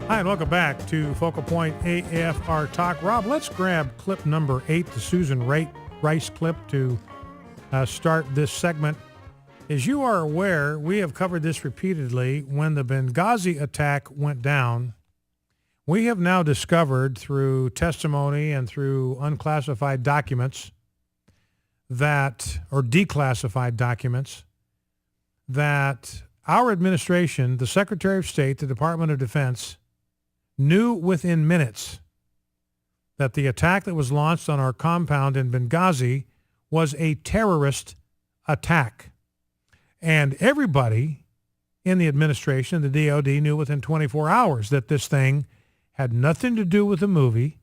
Hi, and welcome back to Focal Point AFR Talk. Rob, let's grab clip number 8, the Susan Rice clip, to start this segment. As you are aware, we have covered this repeatedly. When the Benghazi attack went down, we have now discovered through testimony and through unclassified documents or declassified documents, that our administration, the Secretary of State, the Department of Defense, knew within minutes that the attack that was launched on our compound in Benghazi was a terrorist attack. And everybody in the administration, the DOD, knew within 24 hours that this thing had nothing to do with the movie.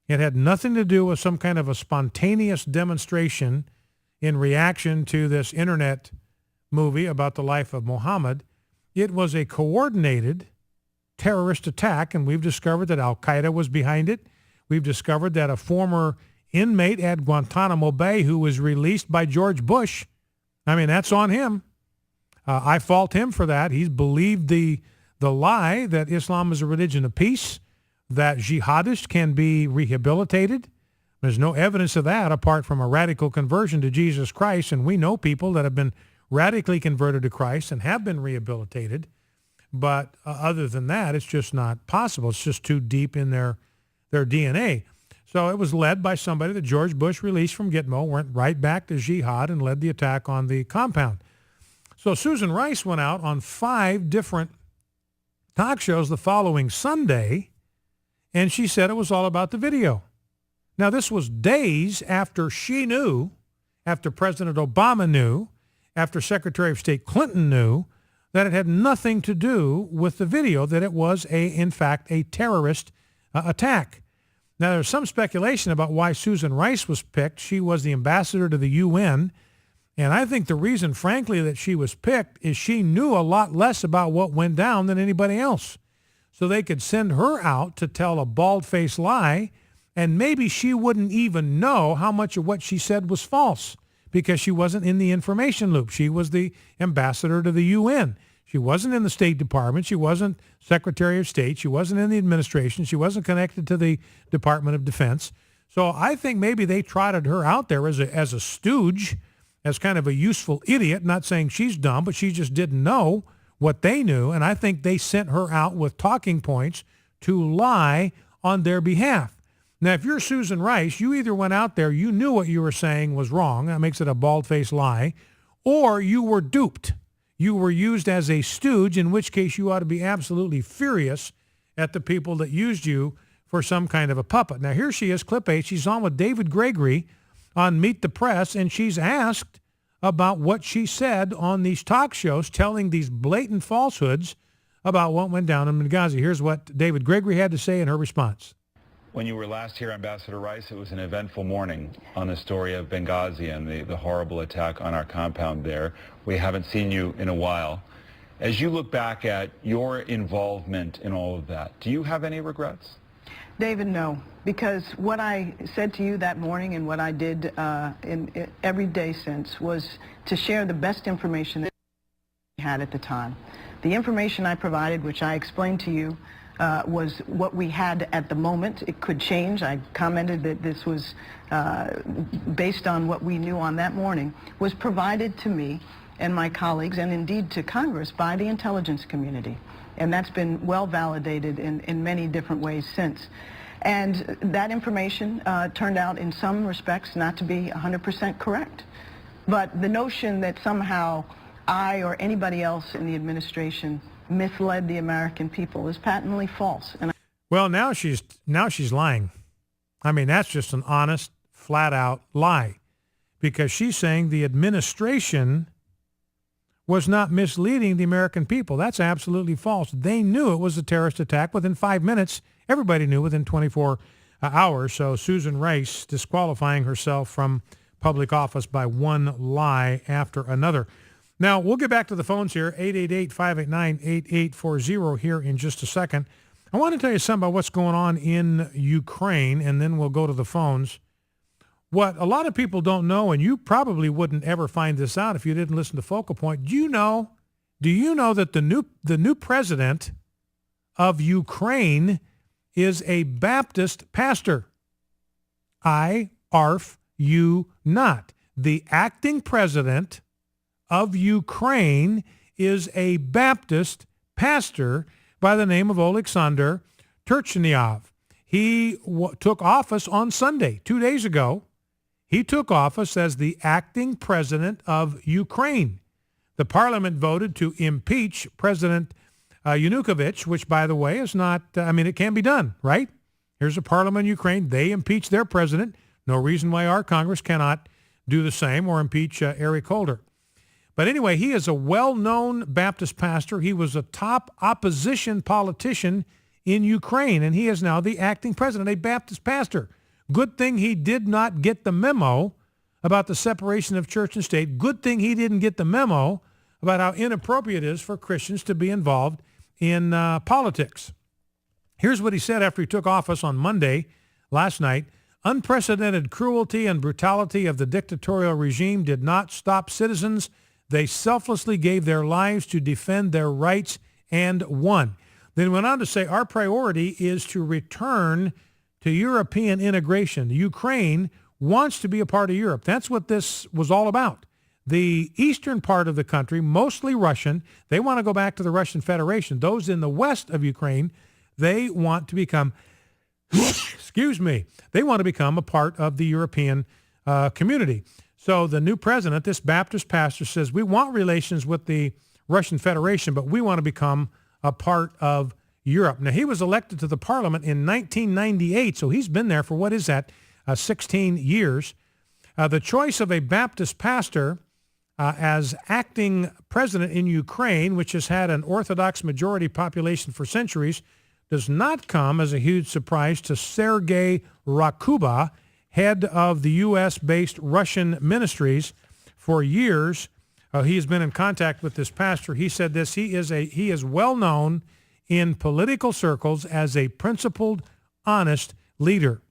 It had nothing to do with some kind of a spontaneous demonstration in reaction to this internet movie about the life of Muhammad. It was a coordinated terrorist attack, and we've discovered that Al-Qaeda was behind it. We've discovered that a former inmate at Guantanamo Bay who was released by George Bush, I mean, that's on him. I fault him for that. He's believed the lie that Islam is a religion of peace, that jihadists can be rehabilitated. There's no evidence of that apart from a radical conversion to Jesus Christ, and we know people that have been radically converted to Christ and have been rehabilitated. But other than that, it's just not possible. It's just too deep in their DNA. So it was led by somebody that George Bush released from Gitmo, went right back to jihad and led the attack on the compound. So Susan Rice went out on 5 different talk shows the following Sunday, and she said it was all about the video. Now, this was days after she knew, after President Obama knew, after Secretary of State Clinton knew, that it had nothing to do with the video, that it was, in fact, a terrorist attack. Now, there's some speculation about why Susan Rice was picked. She was the ambassador to the UN, and I think the reason, frankly, that she was picked is she knew a lot less about what went down than anybody else. So they could send her out to tell a bald-faced lie, and maybe she wouldn't even know how much of what she said was false, because she wasn't in the information loop. She was the ambassador to the UN. She wasn't in the State Department. She wasn't Secretary of State. She wasn't in the administration. She wasn't connected to the Department of Defense. So I think maybe they trotted her out there as a stooge, as kind of a useful idiot, not saying she's dumb, but she just didn't know what they knew. And I think they sent her out with talking points to lie on their behalf. Now, if you're Susan Rice, you either went out there, you knew what you were saying was wrong, that makes it a bald-faced lie, or you were duped. You were used as a stooge, in which case you ought to be absolutely furious at the people that used you for some kind of a puppet. Now, here she is, clip 8. She's on with David Gregory on Meet the Press, and she's asked about what she said on these talk shows, telling these blatant falsehoods about what went down in Benghazi. Here's what David Gregory had to say in her response. When you were last here, Ambassador Rice, it was an eventful morning on the story of Benghazi and the horrible attack on our compound there. We haven't seen you in a while. As you look back at your involvement in all of that, do you have any regrets? David, no, because what I said to you that morning and what I did in every day since was to share the best information that we had at the time. The information I provided, which I explained to you, was what we had at the moment. It could change. I commented that this was based on what we knew on that morning, was provided to me and my colleagues, and indeed to Congress, by the intelligence community. And that's been well validated in many different ways since. And that information turned out in some respects not to be 100% correct. But the notion that somehow I or anybody else in the administration misled the American people is patently false. Well, now she's lying. I mean, that's just an honest, flat-out lie, because she's saying the administration was not misleading the American people. That's absolutely false. They knew it was a terrorist attack within 5 minutes. Everybody knew within 24 hours. So Susan Rice disqualifying herself from public office by one lie after another. Now, we'll get back to the phones here, 888-589-8840 here in just a second. I want to tell you something about what's going on in Ukraine, and then we'll go to the phones. What a lot of people don't know, and you probably wouldn't ever find this out if you didn't listen to Focal Point, do you know that the new president of Ukraine is a Baptist pastor. I arf you not. The acting president of Ukraine is a Baptist pastor by the name of Oleksandr Turchynov. He took office on Sunday, 2 days ago. He took office as the acting president of Ukraine. The parliament voted to impeach President Yanukovych, which, by the way, is not, it can be done, right? Here's a parliament in Ukraine. They impeach their president. No reason why our Congress cannot do the same or impeach Eric Holder. But anyway, he is a well-known Baptist pastor. He was a top opposition politician in Ukraine, and he is now the acting president, a Baptist pastor. Good thing he did not get the memo about the separation of church and state. Good thing he didn't get the memo about how inappropriate it is for Christians to be involved in politics. Here's what he said after he took office on Monday, last night. Unprecedented cruelty and brutality of the dictatorial regime did not stop citizens. They selflessly gave their lives to defend their rights and won. Then went on to say, our priority is to return to European integration. Ukraine wants to be a part of Europe. That's what this was all about. The eastern part of the country, mostly Russian, they want to go back to the Russian Federation. Those in the west of Ukraine, they want to become, they want to become a part of the European community. So the new president, this Baptist pastor, says, we want relations with the Russian Federation, but we want to become a part of Europe. Now, he was elected to the parliament in 1998, so he's been there for, 16 years. The choice of a Baptist pastor as acting president in Ukraine, which has had an Orthodox majority population for centuries, does not come as a huge surprise to Sergei Rakuba, head of the U.S.-based Russian ministries. For years, he has been in contact with this pastor. He said this, he is well known in political circles as a principled, honest leader.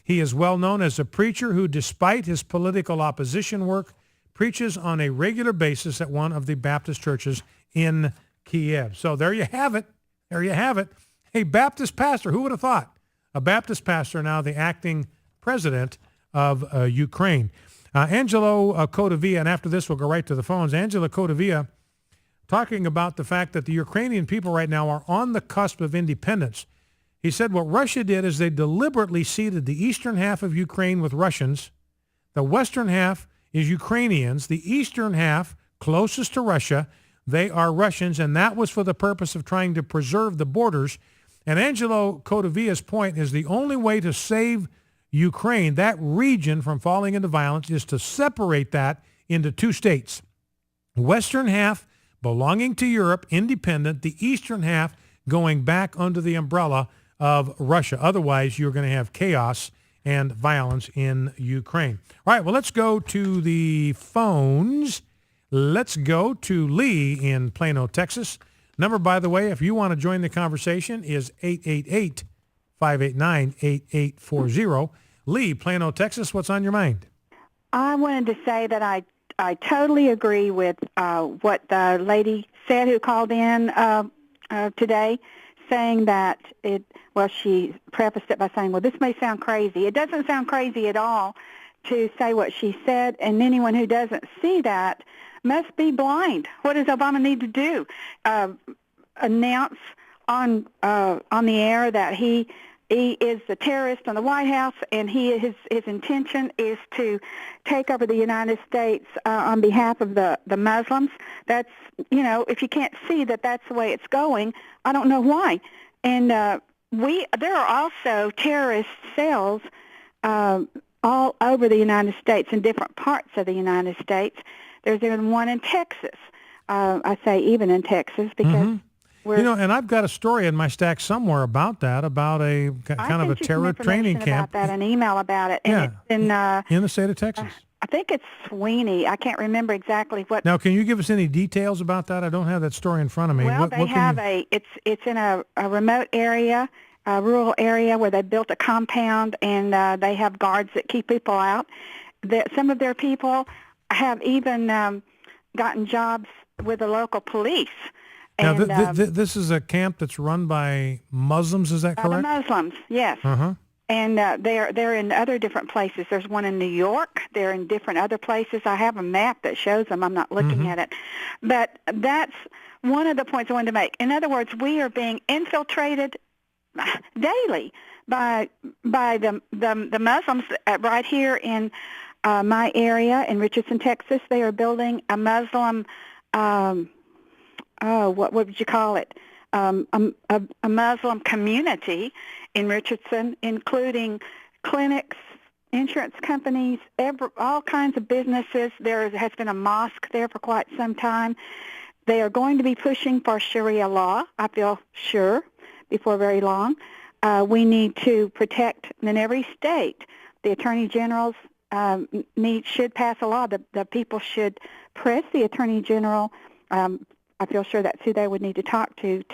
He is well known as a preacher who, despite his political opposition work, preaches on a regular basis at one of the Baptist churches in Kiev. So there you have it. There you have it. A Baptist pastor. Who would have thought? A Baptist pastor, now the acting president of Ukraine. Angelo Codavia, and after this we'll go right to the phones. Angelo Codavia talking about the fact that the Ukrainian people right now are on the cusp of independence. He said what Russia did is they deliberately ceded the eastern half of Ukraine with Russians. The western half is Ukrainians. The eastern half, closest to Russia, they are Russians, and that was for the purpose of trying to preserve the borders. And Angelo Codavia's point is the only way to save Ukraine, that region, from falling into violence is to separate that into two states. Western half belonging to Europe, independent, the eastern half going back under the umbrella of Russia. Otherwise, you're going to have chaos and violence in Ukraine. All right, well, let's go to the phones. Let's go to Lee in Plano, Texas. Number, by the way, if you want to join the conversation, is 888-589-8840. Lee, Plano, Texas, what's on your mind? I wanted to say that I totally agree with what the lady said who called in today, saying that she prefaced it by saying, well, this may sound crazy. It doesn't sound crazy at all to say what she said, and anyone who doesn't see that must be blind. What does Obama need to do? Announce on the air that he is a terrorist on the White House, and his intention is to take over the United States on behalf of the Muslims. That's, if you can't see that that's the way it's going, I don't know why. And there are also terrorist cells all over the United States, in different parts of the United States. There's even one in Texas. I say even in Texas because and I've got a story in my stack somewhere about that, about a kind of a terror training camp. About that, an email about it. And it's in the state of Texas. I think it's Sweeney. I can't remember exactly what. Now, can you give us any details about that? I don't have that story in front of me. Well, it's in a remote area, a rural area where they built a compound, and they have guards that keep people out. Some of their people have even gotten jobs with the local police. Now, And this is a camp that's run by Muslims, is that the correct? Muslims, yes. Uh-huh. And they're in other different places. There's one in New York. They're in different other places. I have a map that shows them. I'm not looking at it. But that's one of the points I wanted to make. In other words, we are being infiltrated daily by the Muslims right here in my area in Richardson, Texas. They are building a Muslim, what would you call it? A Muslim community in Richardson, including clinics, insurance companies, all kinds of businesses. There has been a mosque there for quite some time. They are going to be pushing for Sharia law, I feel sure, before very long. We need to protect in every state. The attorney generals should pass a law. The people should press the attorney general. I feel sure that's who they would need to talk to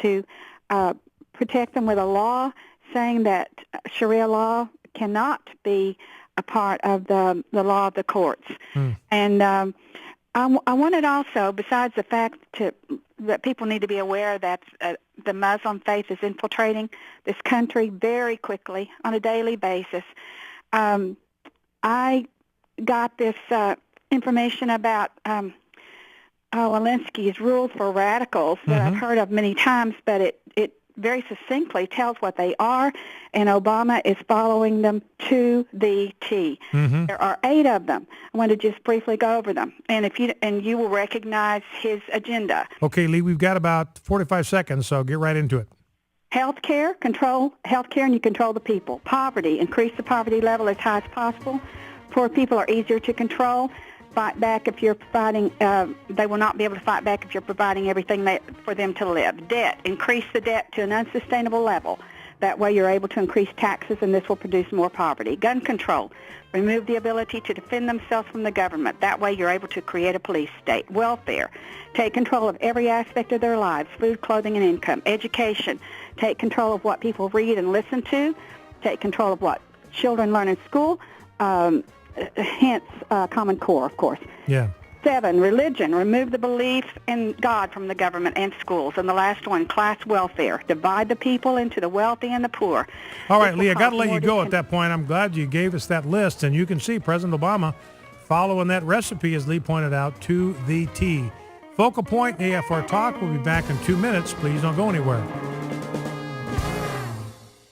protect them with a law saying that Sharia law cannot be a part of the law of the courts. And I wanted also, besides the fact that people need to be aware that the Muslim faith is infiltrating this country very quickly on a daily basis, I got this information about Walensky's rules for radicals that I've heard of many times, but it very succinctly tells what they are, and Obama is following them to the T. There are 8 of them. I want to just briefly go over them, and you will recognize his agenda. Okay, Lee, we've got about 45 seconds, so get right into it. Healthcare, control healthcare, and you control the people. Poverty, increase the poverty level as high as possible. Poor people are easier to control. Fight back if you're providing, they will not be able to fight back if you're providing everything for them to live. Debt, increase the debt to an unsustainable level. That way you're able to increase taxes, and this will produce more poverty. Gun control, remove the ability to defend themselves from the government. That way you're able to create a police state. Welfare, take control of every aspect of their lives, food, clothing, and income. Education, take control of what people read and listen to. Take control of what children learn in school. Hence, Common Core, of course. Yeah. 7, religion. Remove the belief in God from the government and schools. And the last one, class welfare. Divide the people into the wealthy and the poor. All right, Lee, I got to let you go at that point. I'm glad you gave us that list, and you can see President Obama following that recipe, as Lee pointed out, to the T. Focal Point AFR Talk. We'll be back in 2 minutes. Please don't go anywhere.